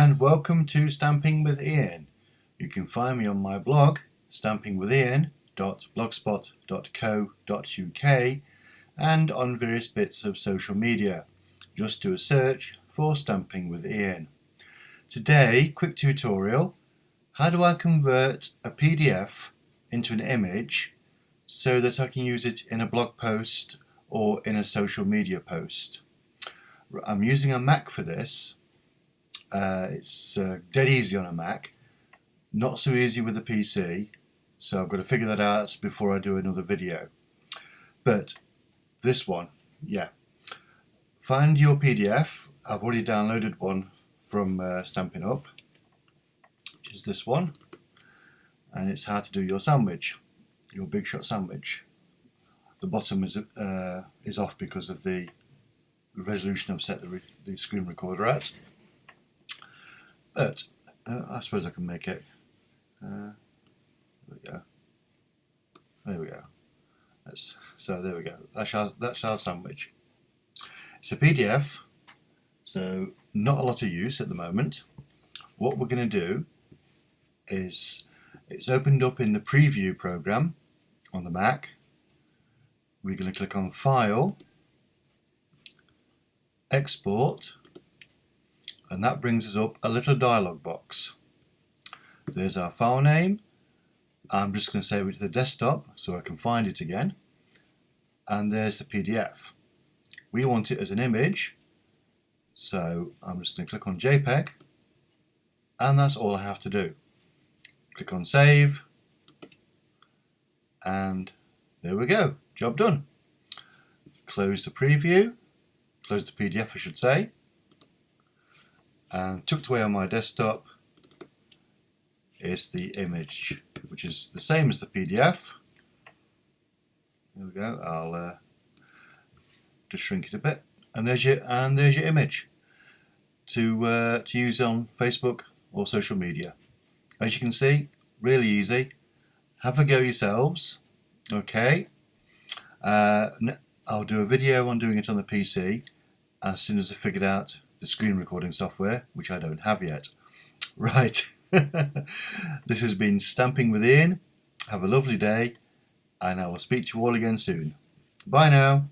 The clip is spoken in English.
and welcome to Stamping with Ian. You can find me on my blog stampingwithian.blogspot.co.uk and on various bits of social media. Just do a search for Stamping with Ian. Today, quick tutorial: how do I convert a PDF into an image so that I can use it in a blog post or in a social media post. I'm using a Mac for this. It's dead easy on a Mac, not so easy with a PC, so I've got to figure that out before I do another video. But this one, yeah. Find your PDF. I've already downloaded one from Stampin' Up, which is this one, and it's how to do your sandwich, your Big Shot sandwich. The bottom is off because of the resolution I've set the screen recorder at. But I suppose I can make it. There we go. There we go. There we go. That's our sandwich. It's a PDF, so not a lot of use at the moment. What we're going to do is, it's opened up in the preview program on the Mac. We're going to click on File, Export, and that brings us up a little dialog box. There's our file name. I'm just going to save it to the desktop so I can find it again. And there's the PDF. We want it as an image, so I'm just going to click on JPEG, and that's all I have to do. Click on Save, and there we go. Job done. Close the preview, close the PDF I should say, and tucked away on my desktop is the image, which is the same as the PDF. There we go. I'll just shrink it a bit, and there's your image to use on Facebook or social media. As you can see, really easy. Have a go yourselves. Okay. I'll do a video on doing it on the PC as soon as I figured out the screen recording software, which I don't have yet. Right. This has been Stamping with Ian. Have a lovely day, and I will speak to you all again soon. Bye now.